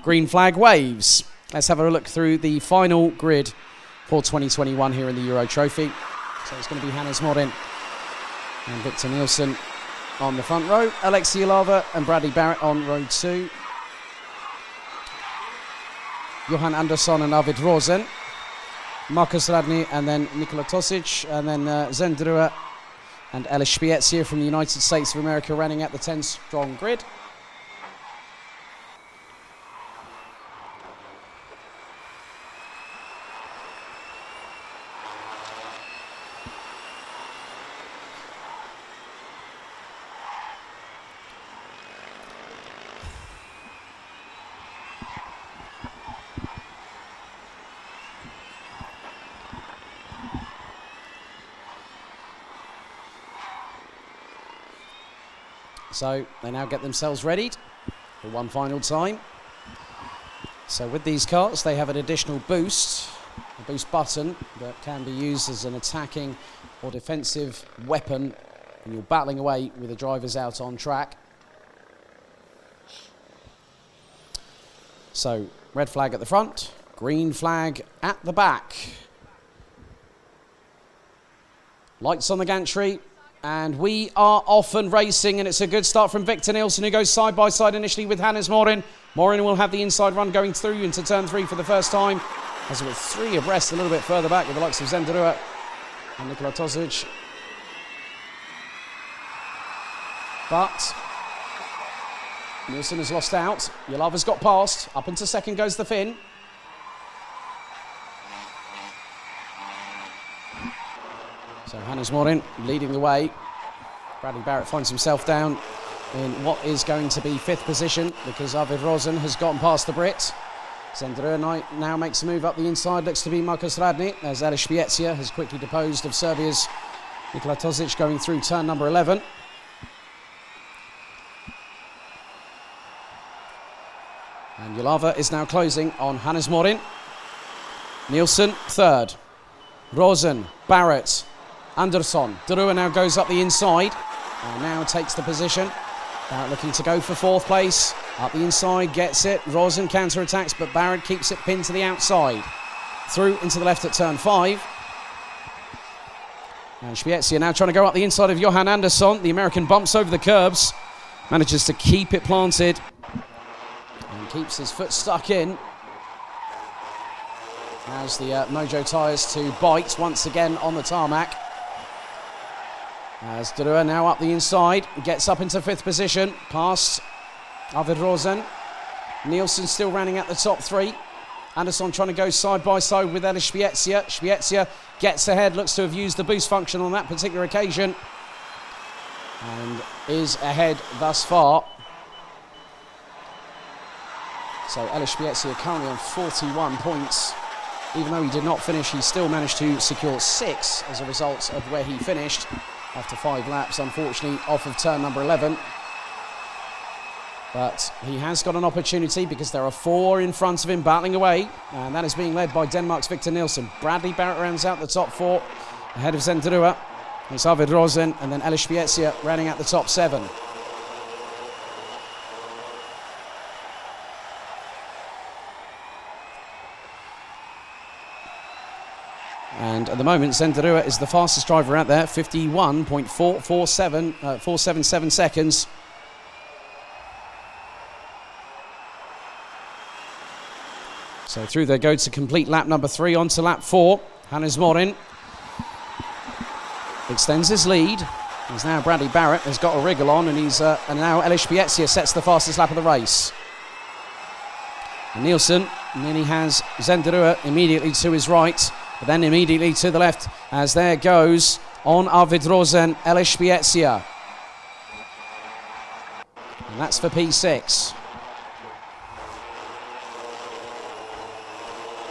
green flag waves. Let's have a look through the final grid for 2021 here in the Euro Trophy. So it's going to be Hannes Morin and Victor Nielsen on the front row, Alexei Ilava and Bradley Barrett on row 2, Johan Andersson and Arvid Rosen, Markus Radny and then Nikola Tosic, and then Zendrua and Elish Spiezia from the United States of America running at the 10-strong grid. So they now get themselves readied for one final time. So with these carts, they have an additional boost, a boost button that can be used as an attacking or defensive weapon when you're battling away with the drivers out on track. So red flag at the front, green flag at the back. Lights on the gantry. And we are off and racing, and it's a good start from Victor Nielsen, who goes side by side initially with Hannes Morin. Morin will have the inside run going through into turn 3 for the first time, as with 3 abreast a little bit further back with the likes of Zendrua and Nikola Tosic. But Nielsen has lost out. Ilava's got past. Up into second goes the Finn. So Hannes Morin leading the way. Bradley Barrett finds himself down in what is going to be 5th position because Arvid Rosen has gotten past the Brit. Zendrua now makes a move up the inside, looks to be Markus Radny, as Elish Spiezia has quickly deposed of Serbia's Nikola Tosic going through turn number 11. And Ilava is now closing on Hannes Morin. Nielsen, 3rd. Rosen, Barrett, Andersson. Drua now goes up the inside and now takes the position. Barrett looking to go for 4th place. Up the inside, gets it. Rosen counter-attacks, but Barrett keeps it pinned to the outside. Through into the left at turn 5. And Spiezia now trying to go up the inside of Johan Andersson. The American bumps over the curbs. Manages to keep it planted. And keeps his foot stuck in. Allows the Mojo tyres to bite once again on the tarmac. As Drua now up the inside, gets up into 5th position, past Arvid Rosen. Nielsen still running at the top 3. Andersson trying to go side by side with Elish Spiezia. Spiezia gets ahead, looks to have used the boost function on that particular occasion. And is ahead thus far. So Elish Spiezia currently on 41 points. Even though he did not finish, he still managed to secure 6 as a result of where he finished after 5 laps, unfortunately, off of turn number 11. But he has got an opportunity because there are 4 in front of him battling away, and that is being led by Denmark's Victor Nielsen. Bradley Barrett rounds out the top 4 ahead of Zendrua. It's Arvid Rosen and then Elish Spiezia rounding out the top 7. And at the moment, Zendrua is the fastest driver out there, 51.477 seconds. So through they go to complete lap number 3, on to lap 4. Hannes Morin extends his lead. He's now Bradley Barrett has got a wriggle on, and he's and now Elish Spiezia sets the fastest lap of the race. And Nielsen, and then he has Zendrua immediately to his right. But then immediately to the left, as there goes on Arvid Rosen, Elish Spiezia. And that's for P6.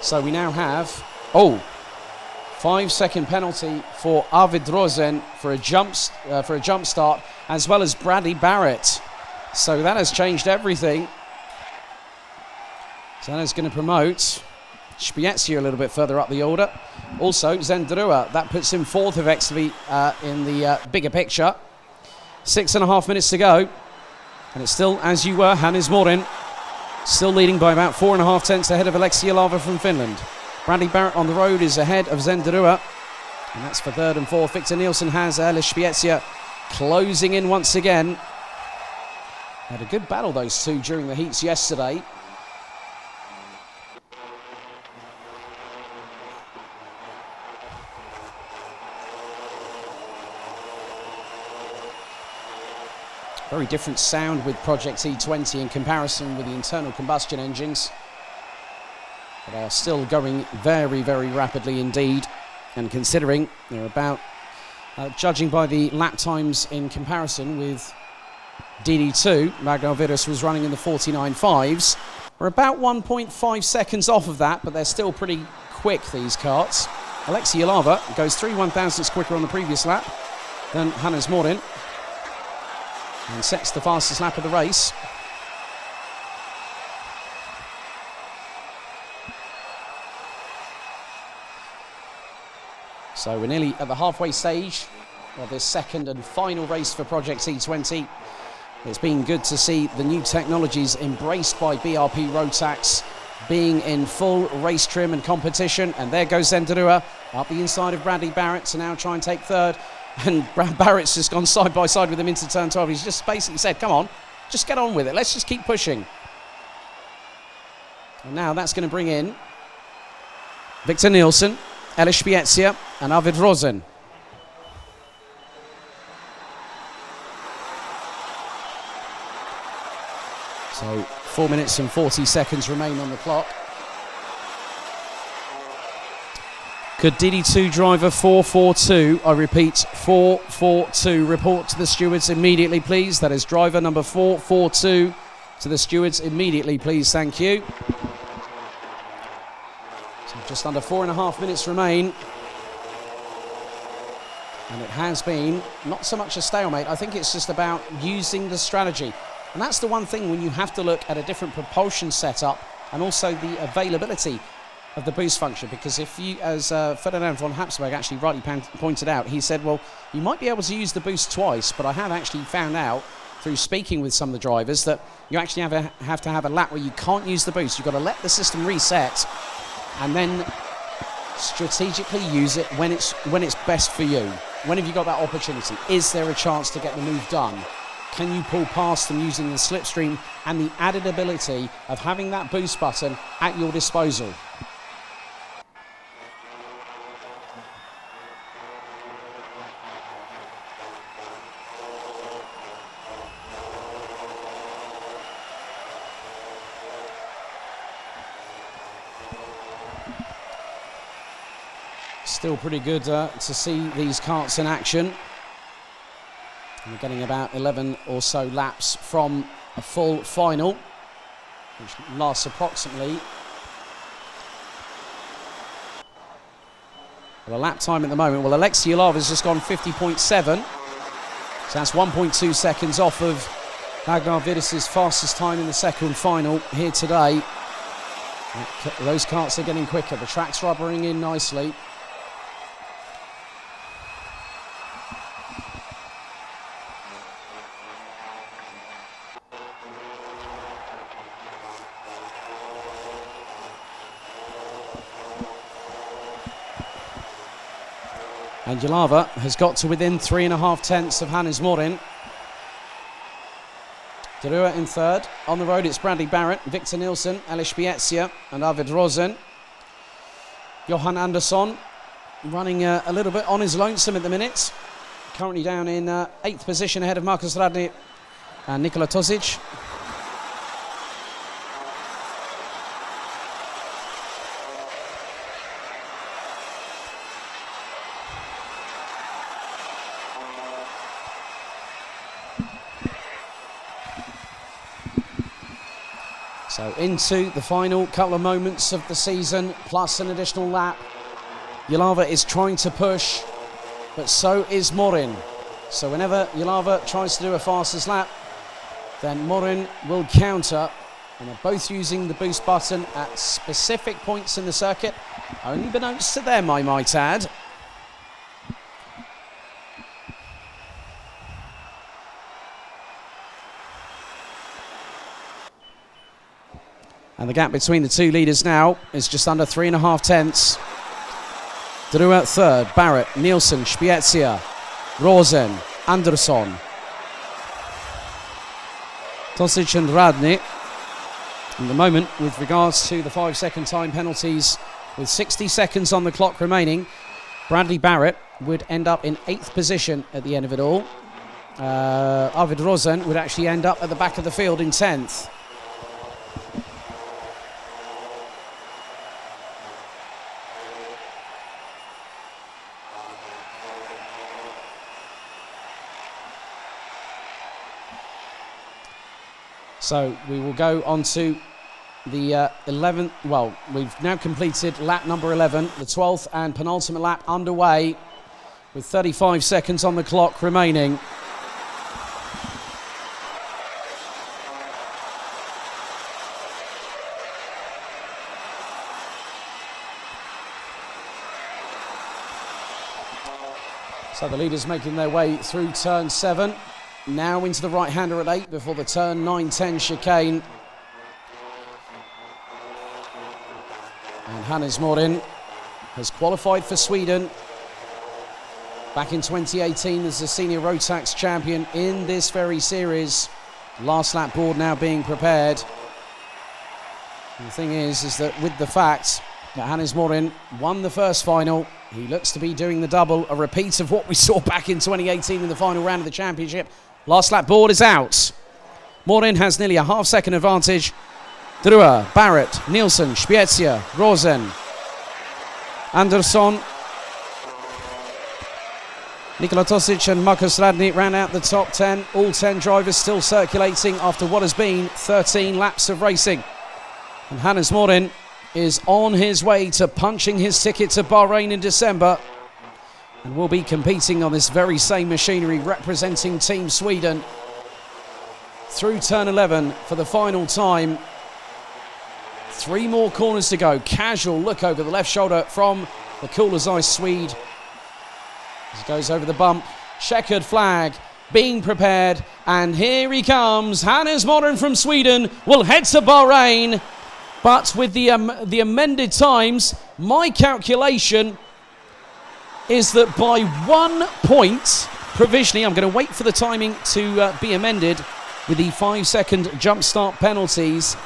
So we now have, 5-second penalty for Arvid Rosen for a jump start, as well as Bradley Barrett. So that has changed everything. So that is going to promote Spiezia a little bit further up the order. Also, Zendrua, that puts him 4th effectively in the bigger picture. 6.5 minutes to go. And it's still, as you were, Hannes Morin still leading by about 4.5 tenths ahead of Alexi Ilava from Finland. Bradley Barrett on the road is ahead of Zenderua, and that's for third and fourth. Victor Nielsen has Leszpietsia closing in once again. Had a good battle, those two, during the heats yesterday. Very different sound with Project E20 in comparison with the internal combustion engines. But they are still going very, very rapidly indeed. And considering they're about, judging by the lap times in comparison with DD2, Ragnar Virus was running in the 49.5s. We're about 1.5 seconds off of that, but they're still pretty quick, these karts. Alexi Ilava goes 3/1000ths quicker on the previous lap than Hannes Morin, and sets the fastest lap of the race. So we're nearly at the halfway stage of this second and final race for Project E20. It's been good to see the new technologies embraced by BRP Rotax being in full race trim and competition. And there goes Zenderua up the inside of Bradley Barrett to now try and take third. And Brad Barrett's just gone side by side with him into turn 12. He's just basically said, come on, just get on with it. Let's just keep pushing. And now that's going to bring in Victor Nielsen, Leszpietsia and Arvid Rosen. So 4 minutes and 40 seconds remain on the clock. Could DD2 driver 442, I repeat, 442, report to the stewards immediately, please. That is driver number 442 to the stewards immediately, please. Thank you. So just under 4.5 minutes remain. And it has been not so much a stalemate. I think it's just about using the strategy. And that's the one thing when you have to look at a different propulsion setup and also the availability of the boost function, because if you, as Ferdinand von Habsburg actually rightly pointed out, he said, well, you might be able to use the boost twice, but I have actually found out through speaking with some of the drivers that you actually have to have a lap where you can't use the boost. You've got to let the system reset and then strategically use it when it's best for you. When have you got that opportunity? Is there a chance to get the move done? Can you pull past them using the slipstream and the added ability of having that boost button at your disposal? Still pretty good to see these karts in action. And we're getting about 11 or so laps from a full final, which lasts approximately. Well, a lap time at the moment, well, Alexi Ilava's just gone 50.7. So that's 1.2 seconds off of Ragnar Virus' fastest time in the second final here today. Those karts are getting quicker. The track's rubbering in nicely. And Ilava has got to within 3.5 tenths of Hannes Morin. Derua in third. On the road, it's Bradley Barrett, Victor Nielsen, Leszpietsia and Arvid Rosen. Johan Andersson running a little bit on his lonesome at the minute. Currently down in 8th position ahead of Markus Radny and Nikola Tozic. So into the final couple of moments of the season, plus an additional lap. Ilava is trying to push, but so is Morin. So whenever Ilava tries to do a fastest lap, then Morin will counter. And they're both using the boost button at specific points in the circuit. Only beknownst to them, I might add. And the gap between the two leaders now is just under 3.5 tenths. Drua third, Barrett, Nielsen, Spiezia, Rosen, Andersson, Tosic and Radny. At the moment, with regards to the 5-second time penalties, with 60 seconds on the clock remaining, Bradley Barrett would end up in 8th position at the end of it all. Arvid Rosen would actually end up at the back of the field in 10th. So we will go on to the 11th, well, we've now completed lap number 11, the 12th and penultimate lap underway with 35 seconds on the clock remaining. So the leaders making their way through turn 7. Now into the right-hander at 8 before the turn 9-10 chicane. And Hannes Morin has qualified for Sweden back in 2018 as the senior Rotax champion in this very series. Last lap board now being prepared. And the thing is that with the fact that Hannes Morin won the first final, he looks to be doing the double, a repeat of what we saw back in 2018 in the final round of the championship. Last lap board is out. Morin has nearly a half-second advantage. Drua, Barrett, Nielsen, Spiezia, Rosen, Andersson, Nikola Tosic and Markus Radny ran out the top 10. All 10 drivers still circulating after what has been 13 laps of racing. And Hannes Morin is on his way to punching his ticket to Bahrain in December and will be competing on this very same machinery representing Team Sweden through turn 11 for the final time. 3 more corners to go. Casual look over the left shoulder from the cool as ice Swede. As he goes over the bump, checkered flag being prepared, and here he comes. Hannes Morin from Sweden will head to Bahrain. But with the amended times, my calculation is that by 1 point, provisionally, I'm going to wait for the timing to be amended with the 5-second jump start penalties.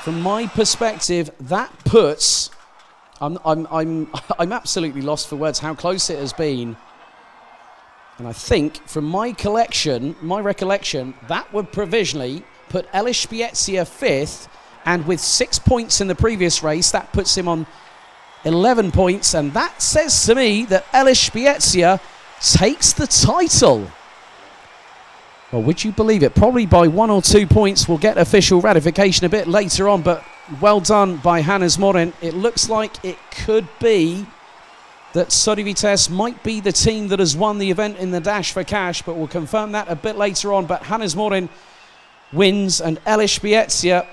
From my perspective, that puts, I'm absolutely lost for words how close it has been. And I think from my recollection, that would provisionally put Elish Spiezia 5th. And with 6 points in the previous race, that puts him on 11 points. And that says to me that Elish Spiezia takes the title. Well, would you believe it? Probably by 1 or 2 points. We'll get official ratification a bit later on. But well done by Hannes Morin. It looks like it could be that Sodi Vitesse might be the team that has won the event in the dash for cash. But we'll confirm that a bit later on. But Hannes Morin wins, and Elish Spiezia,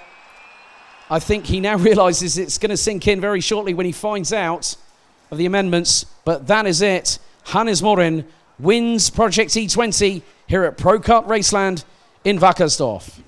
I think he now realises it's going to sink in very shortly when he finds out of the amendments. But that is it. Hannes Morin wins Project E20 here at Pro Kart Raceland in Wackersdorf.